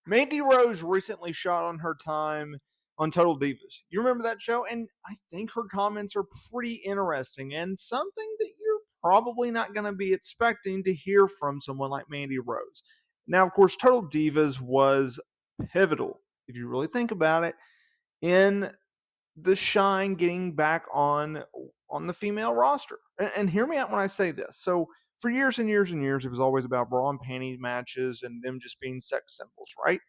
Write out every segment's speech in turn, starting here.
Mandy Rose recently shot on her time on Total Divas. You remember that show? And I think her comments are pretty interesting and something that you're probably not going to be expecting to hear from someone like Mandy Rose. Now, of course, Total Divas was pivotal, if you really think about it, in the shine getting back on the female roster. And hear me out when I say this. So for years and years and years, it was always about bra and panties matches and them just being sex symbols, right?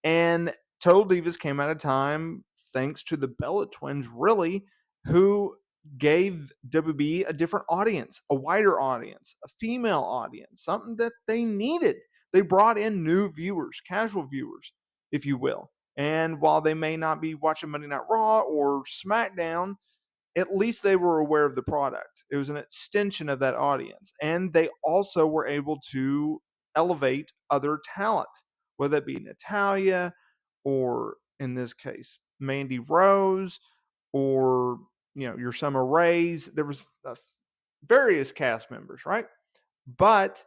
And Total Divas came at a time, thanks to the Bella twins, really, who gave WB a different audience, a wider audience, a female audience, something that they needed. They brought in new viewers, casual viewers, if you will. And while they may not be watching Monday Night Raw or SmackDown, at least they were aware of the product. It was an extension of that audience. And they also were able to elevate other talent, whether it be Natalia or, in this case, Mandy Rose or, your Summer Rays. There was various cast members, right? But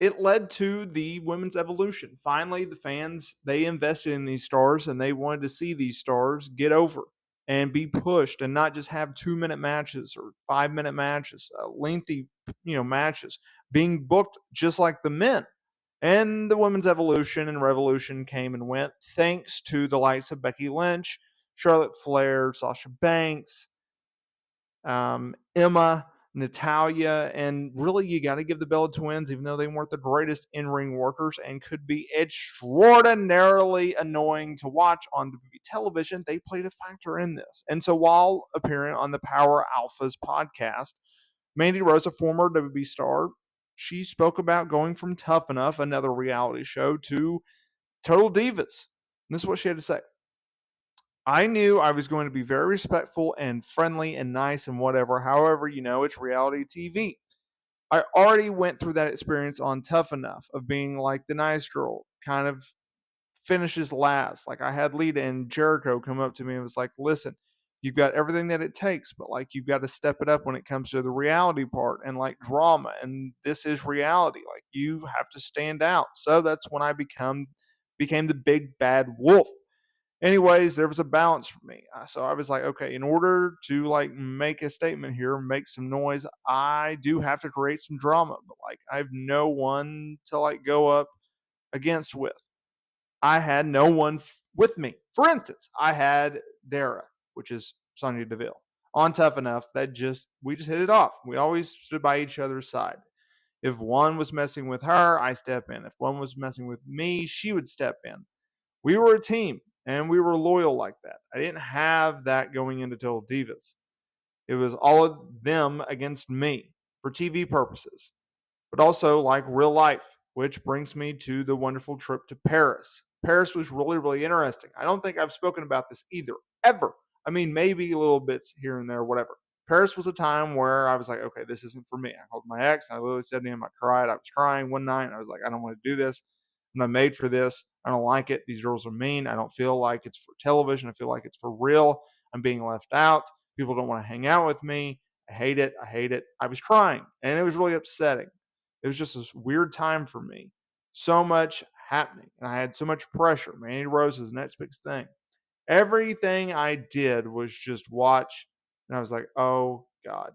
it led to the women's evolution. Finally, the fans, they invested in these stars and they wanted to see these stars get over and be pushed and not just have 2-minute matches or 5-minute matches, lengthy, matches being booked just like the men. And the women's evolution and revolution came and went thanks to the likes of Becky Lynch, Charlotte Flair, Sasha Banks, Emma, Natalia, and really you got to give the Bella Twins, even though they weren't the greatest in-ring workers and could be extraordinarily annoying to watch on WWE television, they played a factor in this. And so while appearing on the Power Alphas podcast, Mandy Rose, a former WWE star, she spoke about going from Tough Enough, another reality show, to Total Divas. And this is what she had to say. I knew I was going to be very respectful and friendly and nice and whatever. However, it's reality TV. I already went through that experience on Tough Enough of being like the nice girl, kind of finishes last. Like I had Lita and Jericho come up to me and was like, listen, you've got everything that it takes, but like you've got to step it up when it comes to the reality part and like drama. And this is reality. Like you have to stand out. So that's when I became the big bad wolf. Anyways, there was a balance for me. So I was like, okay, in order to like make a statement here, make some noise, I do have to create some drama. But like I have no one to like go up against with. I had no one with me. For instance, I had Dara, which is Sonya Deville, on Tough Enough. We just hit it off. We always stood by each other's side. If one was messing with her, I step in. If one was messing with me, she would step in. We were a team and we were loyal like that. I didn't have that going into Total Divas. It was all of them against me for TV purposes, but also like real life, which brings me to the wonderful trip to Paris. Paris was really, really interesting. I don't think I've spoken about this either, ever. I mean, maybe a little bits here and there, whatever. Paris was a time where I was like, okay, this isn't for me. I called my ex and I literally said to him, I cried. I was crying one night and I was like, I don't want to do this. I'm not made for this. I don't like it. These girls are mean. I don't feel like it's for television. I feel like it's for real. I'm being left out. People don't want to hang out with me. I hate it. I hate it. I was crying and it was really upsetting. It was just this weird time for me. So much happening. And I had so much pressure. Mandy Rose is the next big thing. Everything I did was just watch. And I was like, oh, God.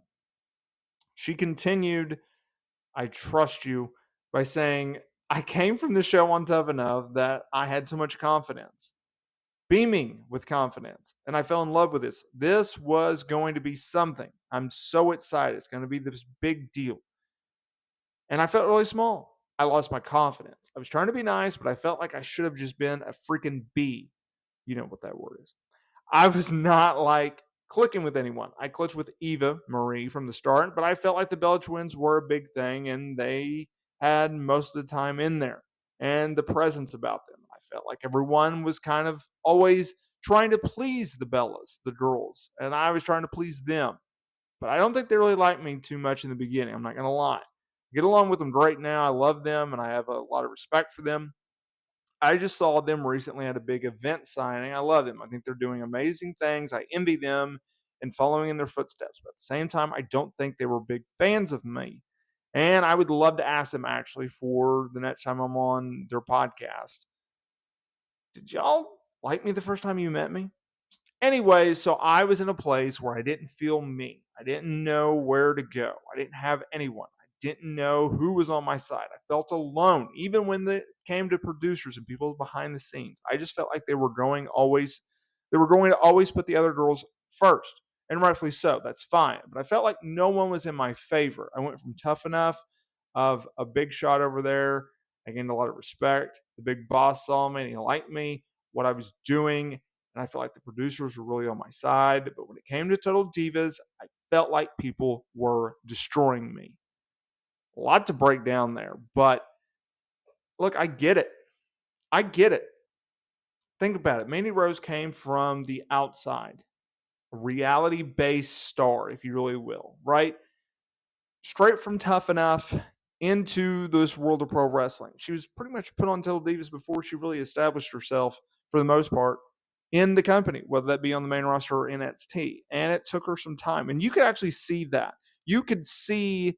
She continued, I trust you, by saying, I came from the show on Tough Enough that I had so much confidence, beaming with confidence. And I fell in love with this. This was going to be something. I'm so excited. It's going to be this big deal. And I felt really small. I lost my confidence. I was trying to be nice, but I felt like I should have just been a freaking bee. You know what that word is. I was not like clicking with anyone. I clicked with Eva Marie from the start, but I felt like the Bella Twins were a big thing and they had most of the time in there and the presence about them. I felt like everyone was kind of always trying to please the Bellas, the girls, and I was trying to please them. But I don't think they really liked me too much in the beginning. I'm not going to lie. I get along with them great now. I love them and I have a lot of respect for them. I just saw them recently at a big event signing. I love them. I think they're doing amazing things. I envy them and following in their footsteps. But at the same time, I don't think they were big fans of me. And I would love to ask them actually for the next time I'm on their podcast. Did y'all like me the first time you met me? Anyway, so I was in a place where I didn't feel me. I didn't know where to go. I didn't have anyone. I didn't know who was on my side. I felt alone, even when it came to producers and people behind the scenes. I just felt like they were going to always put the other girls first, and rightfully so. That's fine. But I felt like no one was in my favor. I went from tough enough of a big shot over there. I gained a lot of respect. The big boss saw me and he liked me, what I was doing, and I felt like the producers were really on my side. But when it came to Total Divas, I felt like people were destroying me. A lot to break down there. But look, I get it. I get it. Think about it. Mandy Rose came from the outside, a reality based star, if you really will, right? Straight from Tough Enough into this world of pro wrestling. She was pretty much put on Total Divas before she really established herself, for the most part, in the company, whether that be on the main roster or NXT. And it took her some time. And you could actually see that. You could see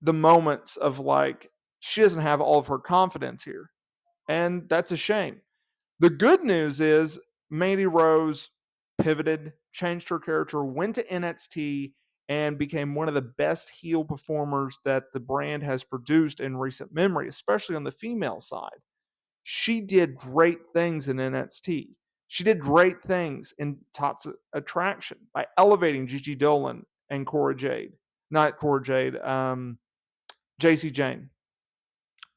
the moments of like, she doesn't have all of her confidence here. And that's a shame. The good news is Mandy Rose pivoted, changed her character, went to NXT, and became one of the best heel performers that the brand has produced in recent memory, especially on the female side. She did great things in NXT. She did great things in Toxic Attraction by elevating Gigi Dolan and Cora Jade. Not Cora Jade, JC Jane.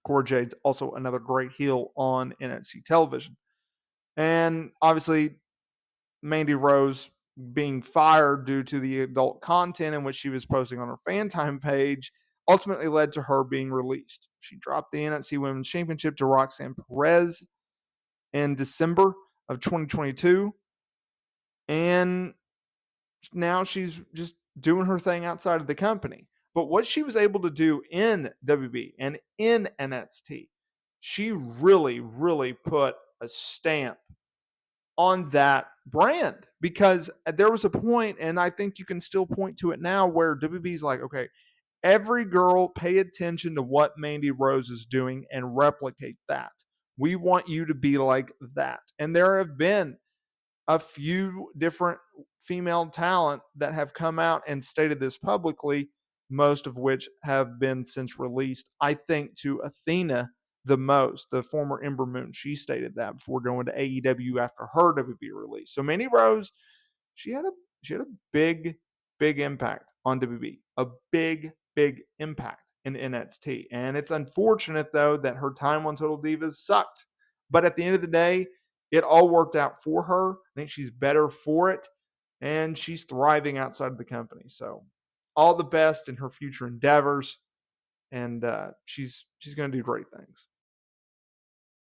Cora Jade's also another great heel on NXT television. And obviously, Mandy Rose being fired due to the adult content in which she was posting on her fan time page ultimately led to her being released. She dropped the NXT Women's Championship to Roxanne Perez in December of 2022. And now she's just doing her thing outside of the company. But what she was able to do in WB and in NXT, she really, really put a stamp on that brand, because there was a point, and I think you can still point to it now, where WB's like, okay, every girl pay attention to what Mandy Rose is doing and replicate that. We want you to be like that. And there have been a few different female talent that have come out and stated this publicly, most of which have been since released. I think to Athena the most, the former Ember Moon. She stated that before going to AEW after her WB release. So Mandy Rose, she had a big, big impact on WB, a big, big impact in NXT. And it's unfortunate, though, that her time on Total Divas sucked. But at the end of the day, it all worked out for her. I think she's better for it, and she's thriving outside of the company. So all the best in her future endeavors, and she's going to do great things.